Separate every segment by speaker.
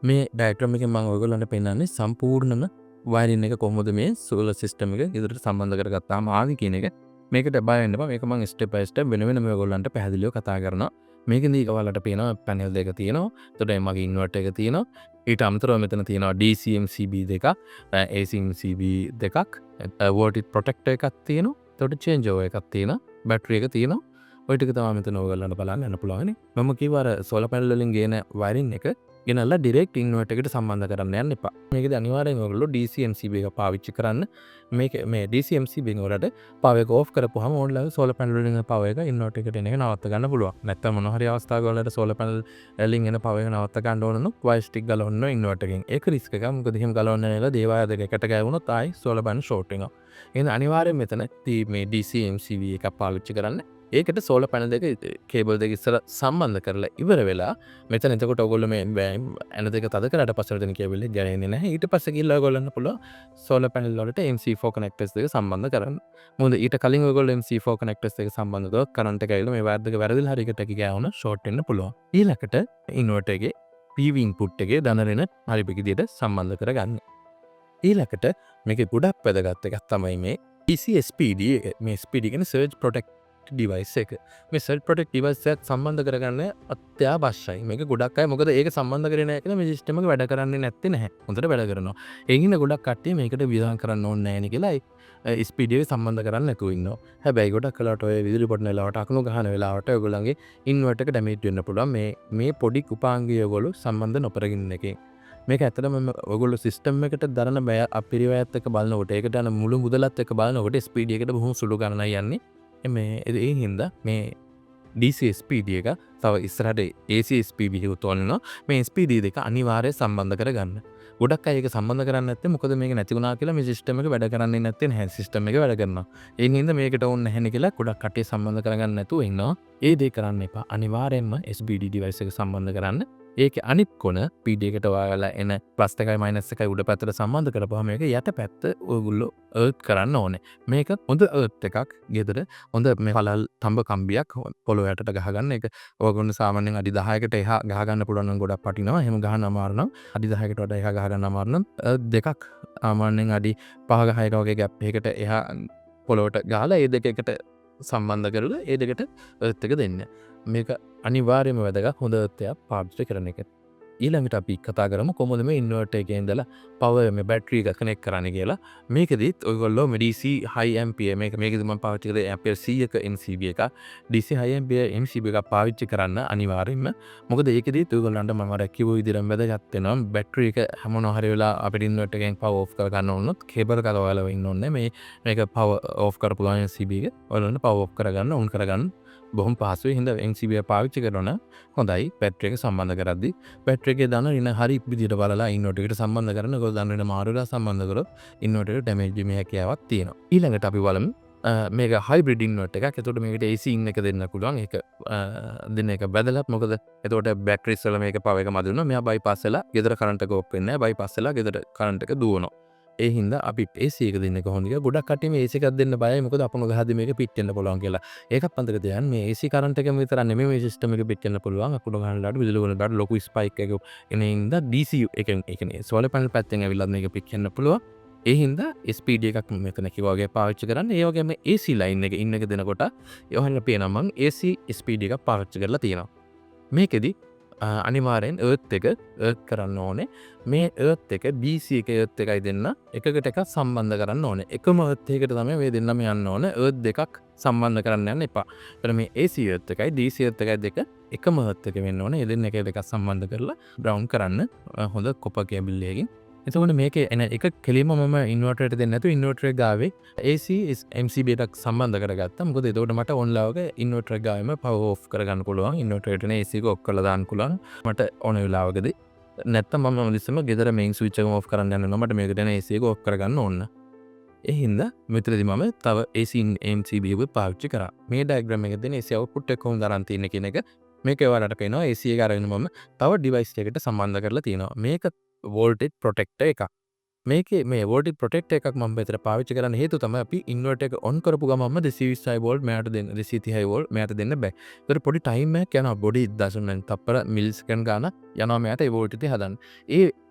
Speaker 1: මේ ඩයග්‍රෑම් එකෙන් මම ඔයගොල්ලන්ට පෙන්නන්නේ සම්පූර්ණම වයරින් එක කොහොමද මේ සෝලර් සිස්ටම් එක ගෙදරට සම්බන්ධ කරගත්තාම ආවේ කියන එක. මේකට බය වෙන්න එපා. මේක මම ස්ටෙප් බයි ස්ටෙප් වෙන වෙනම ඔයගොල්ලන්ට පැහැදිලිව කතා කරනවා. මේකෙන්දී ඔයාලට පේනවා පැනල් දෙක තියෙනවා. එතකොට මගේ ඉන්වර්ටර් එක තියෙනවා. ඊට අමතරව මෙතන තියෙනවා DCMCB දෙකක්, ACMCB දෙකක්, වෝල්ටේජ් ප්‍රොටෙක්ටර් එකක් තියෙනවා. එතකොට චේන්ජ් ඕවර් එකක් තියෙනවා. බැටරි එක තියෙනවා. ඔය ටික තමයි මෙතන ඔයගොල්ලන්ට බලන්න යන්න පුළුවන්. මම කිව්වා අර සෝලර් පැනල් වලින් ගේන වයරින් එක ගෙනල්ලා ඩිරෙක්ට් ඉන්වර්ටර් එකට සම්බන්ධ කරන්න යන්න එපා. මේකදී අනිවාර්යෙන් ඔයගොල්ලෝ DCMCB එක පාවිච්චි කරන්න. මේක මේ DCMCB එක වලට පවර් එක ඕෆ් කරපුවාම ඕන්ලයින් සෝලර් පැනල් වලින් එන පවර් එක ඉන්වර්ටර් එකට එන එක නවත්ත ගන්න පුළුවන්. නැත්නම් මොන හරි අවස්ථාවක වලට සෝලර් පැනල් වලින් එන පවර් එක නවත්ත ගන්න ඕන නම් වයර් ස්ටික් ගලවන්න ඉන්වර්ටර් එකෙන්. ඒක රිස්ක් එකක්. මොකද එහෙම ගලවන්න නැලා දේවාය දෙක එකට ගෑවුනොත් ආයි සෝලර් පැනල් ෂෝට් වෙනවා. එහෙනම් අනිවාර්යෙන් මෙතන මේ DCMCB එක පාවිච්චි කරන්න. ඒකට සෝලර් පැනල් දෙක කේබල් දෙක ඉස්සර සම්බන්ධ කරලා ඉවර වෙලා මෙතන එතකොට ඔයගොල්ලෝ මේ ඇන දෙක තද කරලා පස්සේ දෙන කේබල් එක ගැලෙන්නේ නැහැ. ඊට පස්සේ ගිහලා ඔයගොල්ලන්ට පුළුවන් සෝලර් පැනල් වලට MC4 කනෙක්ටර්ස් දෙක සම්බන්ධ කරන්න. මොකද ඊට කලින් ඔයගොල්ලෝ MC4 කනෙක්ටර්ස් දෙක සම්බන්ධ කරොත් කරන්ට් එක ඇවිල්ලා මේ වයර් දෙක වැරදිලා හරි එකට ගෑවුන ෂෝට් වෙන්න පුළුවන්. ඊළඟට ඉන්වර්ටර් එකේ PV ඉන්පුට් එකේ දනරෙන හරි විදිහට සම්බන්ධ කරගන්න. ඊළඟට මේකේ ගොඩක් වැදගත් එකක් තමයි මේ ECSPD එක. මේ SPD කියන්නේ Surge Protect ඩිවයිස් එක. මේ සර්ජ් ප්‍රොටෙක්ට් ඩිවයිස් එකත් සම්බන්ධ කරගන්න අත්‍යවශ්‍යයි. මේක ගොඩක් අය මොකද ඒක සම්බන්ධ කරේ නැහැ කියලා මේ සිස්ටම් එක වැඩ කරන්නේ නැත්තේ නැහැ. හොඳට වැඩ කරනවා. ඒ හින්දා ගොඩක් කට්ටිය මේකට වියදම් කරන්න ඕනේ නැහැ නේ කියලා ස්පීඩ් එක සම්බන්ධ කරන්න නැතුව ඉන්නවා. හැබැයි ගොඩක් කලකට ඔය විදුලි පොඩන වෙලාවට අකුණු ගහන වෙලාවට ඔයගොල්ලන්ගේ ඉන්වර්ටර් එක ඩැමේජ් වෙන්න පුළුවන්. මේ පොඩි උපාංගය ඔයගොල්ලෝ සම්බන්ධ නොකරගෙන එකෙන්. මේක ඇත්තටම ඔයගොල්ලෝ සිස්ටම් එකට දරන බය අපිරිවැයත් එක්ක බලනකොට ඒකට යන මුළු මුදලත් එක්ක බලනකොට ස්පීඩ් එකට බොහොම සුළු ගණනක් යන්නේ. ඒ හින්දා මේ DCSPD එක තව ඉස්සරහට ACSPB එකත් ඕනනවා. මේ SPD දෙක අනිවාර්යයෙන් සම්බන්ධ කරගන්න. ගොඩක් අය ඒක සම්බන්ධ කරන්නේ නැත්නම් මොකද මේක නැති වුණා කියලා මේ සිස්ටම් එක වැඩ කරන්නේ නැත්නම් නැහැ සිස්ටම් එක වැඩ කරනවා. ඒ හින්දා මේකට ඕනේ නැහැ නේ කියලා ගොඩක් කටේ සම්බන්ධ කරගන්න නැතුව ඉන්නවා. ඒ දේ කරන්න එපා. අනිවාර්යයෙන්ම SPD device එක සම්බන්ධ කරන්න. ඒකේ අනිත් කොන PD එකට ඔයාලා එන ප්ලස් එකයි මයිනස් එකයි උඩ පැත්තට සම්බන්ධ කරපුවාම මේක යට පැත්ත ඔයගොල්ලෝ අර්ත් කරන්න ඕනේ. මේක හොඳ අර්ත් එකක්. ගෙදර හොඳ මේ පළල් තඹ කම්බියක් පොළොව යටට ගහගන්න. ඒක ඔයගොල්ලෝ සාමාන්‍යයෙන් අඩි 10කට එහා ගහගන්න පුළුවන් නම් ගොඩක් වටිනවා. එහෙම ගහන්න අමාරු නම් අඩි 10කට වඩා එහා ගහගන්න අමාරු නම් දෙකක් සාමාන්‍යයෙන් අඩි 5 6ක වගේ ගැප් එකකට එහා පොළොවට ගහලා ඒ දෙක එකට සම්බන්ධ කරලා ඒ දෙකට අර්ත් එක දෙන්න. මේක අනිවාර්යයෙන්ම වැදගත් හොඳ අර්ත් එකක් පාවිච්චි කරන එක. ඊළඟට අපි කතා කරමු කොහොමද මේ ඉන්වර්ටර් එකේ ඉඳලා පවර් මේ බැටරි එක කනෙක්ට් කරන්නේ කියලා. මේකෙදිත් ඔයගොල්ලෝ DC high ampere මේකෙදි මම පාවිච්චි කරේ ampere 100ක MCB එක. DC high ampere MCB එක පාවිච්චි කරන්න අනිවාර්යයෙන්ම. මොකද ඒකෙදිත් ඔයගොල්ලන්ට මම අර කිව්ව විදිහටම වැදගත් වෙනවා. බැටරි එක හැමෝම හරි වෙලා අපිට ඉන්වර්ටර් එකෙන් පවර් ඔෆ් කර ගන්න ඕනොත් කේබල් එක ඔයාලා වෙන්න ඕනේ. මේක පවර් ඔෆ් කරපු ගමන් MCB එක ඔයාලන්ට පවර් ඔෆ් කරගන්න ඕන් කරගන්න බොහොම පහසුයි. හින්දා MCB එක පාවිච්චි කරනවා හොඳයි. බැටරි එක සම්බන්ධ කරද්දී බැටරි එකේ දාන ඉන හරි විදිහට බලලා ඉන්වර්ටර් එකට සම්බන්ධ කරන. ඒකෝ දාන වෙන මාරු වෙලා සම්බන්ධ කරොත් ඉන්වර්ටර් එක ඩැමේජ් වීමේ හැකියාවක් තියෙනවා. ඊළඟට අපි බලමු මේක හයිබ්‍රිඩ් ඉන්වර්ටර් එකක්. ඒතකොට මේකට AC ඉන් එක දෙන්න පුළුවන්. ඒක දෙන්න එක බැදලත් මොකද එතකොට බැටරිස් වල මේක පවර් එක මදි වෙනවා. මෙයා බයිපාස් වෙලා ගෙදර කරන්ට් එක ඔප් වෙන්නේ නැහැ. බයිපාස් වෙලා ගෙදර කරන්ට් එක දුවනවා. ඒ හින්දා අපි AC එක දෙන්න කොහොමද කියලා ගොඩක් කට්ටිය මේ AC එකක් දෙන්න බයයි. මොකද අපුණු ගහද්දි මේක පිට වෙන්න පුළුවන් කියලා. ඒකත් අන්තක තියන්න මේ AC කරන්ට් එකම විතර නෙමෙයි මේ සිස්ටම් එක පිට වෙන්න පුළුවන්. අපුණු ගහනලාට විදුලි වලට ලොකු ස්පයික් එකක් එන හින්දා DC එකෙන් ඒ කියන්නේ සෝලර් පැනල් පැත්තෙන් ඇවිල්ලා මේක පිට වෙන්න පුළුවන්. ඒ හින්දා SPD එකක් මෙතන කිව්වා වගේ පාවිච්චි කරන්න. ඒ වගේම AC ලයින් එක ඉන්න එක දෙනකොට යෝහන්න පේනවා මම AC SPD එකක් පාවිච්චි කරලා තියෙනවා. මේකෙදි අනිවාර්යෙන් අර්ත් එක අර්ත් කරන්න ඕනේ. මේ අර්ත් එක DC එක අර්ත් එකයි දෙන්න එකකට එකක් සම්බන්ධ කරන්න ඕනේ. එකම අර්ත් එකකට තමයි මේ දෙන්නම යන්න ඕනේ. අර්ත් දෙකක් සම්බන්ධ කරන්න යන්න එපා. ඒතර මේ AC අර්ත් එකයි DC අර්ත් එකයි දෙක එකම අර්ත් එක වෙන්න ඕනේ. ඒ දෙන්න එක දෙකක් සම්බන්ධ කරලා ග්‍රවුන්ඩ් කරන්න හොඳ කොපර් කේබල් එකකින්. එතකොට මේකේ එන එක කෙලින්ම මම ඉන්වර්ටර් එකට දෙන්නේ නැතුව ඉන්වර්ටර් එක ගාවේ AC MCB එකක් සම්බන්ධ කරගත්තා. මොකද එතකොට මට ඔන්ලාවක ඉන්වර්ටර් එක ගාවෙම පවර් ඔෆ් කරගන්න පුළුවන්. ඉන්වර්ටර් එකට AC එක ඔෆ් කරලා දාන්න පුළුවන්. මට ඕන වෙලාවකදී. නැත්තම් මම ඉස්සෙල්ලා ගෙදර මේන් ස්විච් එක ඔෆ් කරන්න යනවා. මට මේකට එන AC එක ඔෆ් කරගන්න ඕන. ඒ හින්දා මෙතනදී මම තව AC MCB එක පාවිච්චි කරා. මේ ඩයග්‍රෑම් එකේ දෙන AC අවුට්පුට් එක කොහොමද අරන් තියෙන්නේ කියන එක මේක ඔයාලට පේනවා. AC එක අරගෙන මම තව ඩිවයිස් එකකට සම්බන්ධ කරලා තියෙනවා. මේක වෝල්ටේජ් ප්‍රොටෙක්ටර් එකක්. මේකේ මේ වෝල්ටේජ් ප්‍රොටෙක්ටර් එකක් මම මෙතන පාවිච්චි කරන්න හේතුව තමයි අපි ඉන්වර්ටර් එක ඔන් කරපු ගමන්ම 220 වෝල්ට් මෙයාට දෙන්න 230 වෝල්ට් මෙයාට දෙන්න බෑ. ඒතර පොඩි ටයිම් එකක් යනවා බොඩි දශම තප්පර මිලි සෙකන්ඩ් ගානක් යනවා මෙයාට ඒ වෝල්ටේජ් එක හදන්න.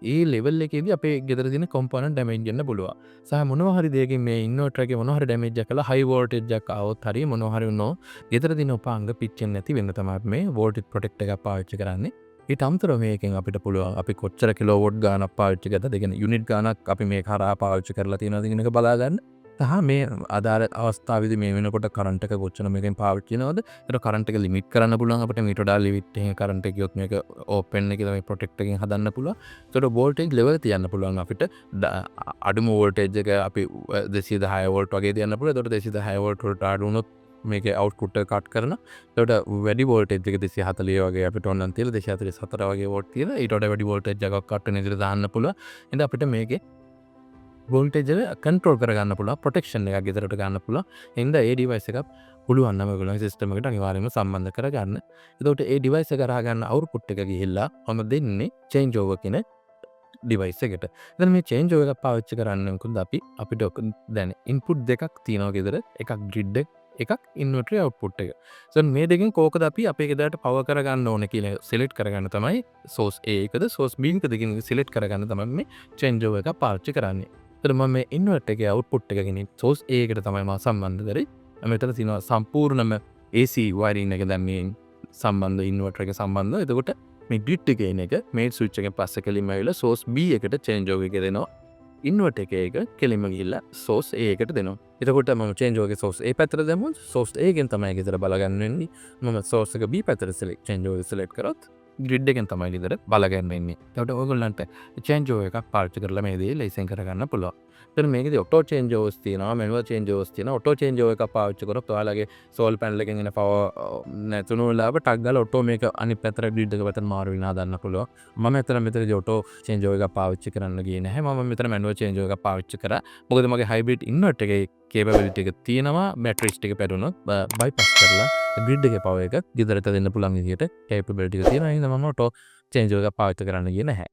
Speaker 1: ඒ ලෙවල් එකේදී අපේ ගෙදර තියෙන කොම්පොනන්ට් ඩැමේජ් වෙන්න පුළුවන්. සහ මොනවා හරි දෙයකින් මේ ඉන්වර්ටර් එකේ මොනවා හරි ඩැමේජ් එකක් කළා හයි වෝල්ටේජ් එකක් ආවොත් හරි මොනවා හරි වුණොත් ගෙදර දින උපාංග පිච්චෙන්නේ නැති වෙන්න තමයි මේ වෝල්ටේජ් ප්‍රොටෙක්ටර් එකක් පාවිච්චි කරන්නේ. ඊට අමතරව මේකෙන් අපිට පුළුවන් අපි කොච්චර කිලෝවොට් ගානක් පාවිච්චි කරද්ද ඒ කියන්නේ යුනිට් ගානක් අපි මේක හරහා පාවිච්චි කරලා තියෙනවද කියන එක බලා ගන්න. සහ මේ අදාළ අවස්ථාවේදී මේ වෙනකොට කරන්ට් එක කොච්චර මේකෙන් පාවිච්චි වෙනවද? ඒක කරන්ට් එක ලිමිට් කරන්න පුළුවන් අපිට මීට වඩා ලිමිට් එකකින් කරන්ට් එක ගියොත් මේක ඕපන් එකේ තමයි ප්‍රොටෙක්ටර් එකෙන් හදන්න පුළුවන්. ඒකට වෝල්ටේජ් ලෙවල් තියන්න පුළුවන් අපිට අඩුම වෝල්ටේජ් එක අපි 210 වෝල්ට් වගේ තියන්න පුළුවන්. ඒකට 210 වෝල්ට් වලට අඩු වුණොත් මේක අවුට්පුට් එක කට් කරන. ඒකට වැඩි වෝල්ටේජ් එක 240 වගේ අපිට ඕනනම් තියලා 244 වගේ වෝල්ට් තියලා ඊට වඩා වැඩි වෝල්ටේජ් එකක් කට් වෙන විදිහට දාන්න පුළුවන්. එහෙනම් අපිට මේකේ වෝල්ටේජ් එක කන්ට්‍රෝල් කරගන්න පුළුවන් ප්‍රොටෙක්ෂන් එකක් ගෙදරට ගන්න පුළුවන්. එහෙනම් ඒ ඩිවයිස් එකක් පුළුවන් නම් ඔයගොල්ලෝ සිස්ටම් එකට අනිවාර්යයෙන්ම සම්බන්ධ කරගන්න. එතකොට ඒ ඩිවයිස් එක කරා ගන්න අවුට්පුට් එක ගිහිල්ලා මම දෙන්නේ චේන්ජ් ඕවර් කියන ඩිවයිස් එකට. දැන් මේ චේන්ජ් ඕවර් එක පාවිච්චි කරන්න මොකද අපිට දැන් ඉන්පුට් දෙකක් තියෙනවා ගෙදර. එකක් ග්‍රිඩ් එකක් ඉන්වර්ටර් අවුට්පුට් එක. සෝ මේ දෙකෙන් කෝකද අපි අපේ ගෙදරට පවර් කරගන්න ඕනේ කියලා සිලෙක්ට් කරගන්න තමයි සෝස් A එකද සෝස් B එකද කියන සිලෙක්ට් කරගන්න තමයි මේ චේන්ජ් ඕවර් එක පාවිච්චි කරන්නේ. එතකොට මම මේ ඉන්වර්ටර් එකේ අවුට්පුට් එක ගෙනින් සෝස් A එකට තමයි මම සම්බන්ධ කරේ. මෙතන තියෙනවා සම්පූර්ණම AC වයරින් එක දැන් මේ සම්බන්ධ ඉන්වර්ටර් එක සම්බන්ධ. එතකොට මේ ග්‍රිඩ් එකේ ඉන්න එක මේ ස්විච් එකෙන් පස්සේ කෙලින්ම ඇවිල්ලා සෝස් B එකට චේන්ජ් ඕවර් එක දෙනවා. ඉන්වර්ටර් එකේ එක කෙලින්ම ගිහිල්ලා සෝස් A එකට දෙනවා. එතකොට මම චේන්ජ් ඕවර් එක සෝස් A පැත්තට දැම්මොත් සෝස් A එකෙන් තමයි ගෙදර බලගන්න වෙන්නේ. මම සෝස් එක B පැත්තට චේන්ජ් ඕවර් සිලෙක්ට් කරොත් ග්‍රිඩ් එකෙන් තමයි ගෙදර බලගන්න වෙන්නේ. එතකොට ඔයගොල්ලන්ට චේන්ජ් ඕවර් එකක් පාවිච්චි කරලා මේ දේ ලයිසන් කරගන්න පුළුවන්. එතන මේකේදී ඔටෝ චේන්ජ් ඕවර්ස් තියෙනවා, මැනුවල් චේන්ජ් ඕවර්ස් තියෙනවා. ඔටෝ චේන්ජ් ඕවර් එකක් පාවිච්චි කරොත් ඔයාලගේ සෝල් පැනල් එකෙන් එන පවර් නැතුණු වෙලාවට ටක් ගාලා ඔටෝ මේක අනිත් පැත්තට ග්‍රිඩ් එක පැත්තට මාරු වෙනවා දාන්න පුළුවන්. මම මෙතනදී ඔටෝ චේන්ජ් ඕවර් එකක් පාවිච්චි කරන්න ගියේ නැහැ. මම මෙතන මැනුවල් චේන්ජ් ඕවර් එකක් පාවිච්චි කරා. මොකද මගේ හයිබ්‍රිඩ් ඉන්වර්ටර් එකේ කේපබිලිටි එක තියෙනවා බැටරිස් ටික පැටුනොත් බයිපාස් කරලා ග්‍රිඩ් එකේ පවර් එක ගෙදරට දෙන්න පුළුවන් විදිහට කේපබිලිටි එක තියෙනවා. එහෙනම් මම ඔටෝ චේන්ජ් ඕවර් එකක් පාවිච්චි කරන්න ගියේ නැහැ.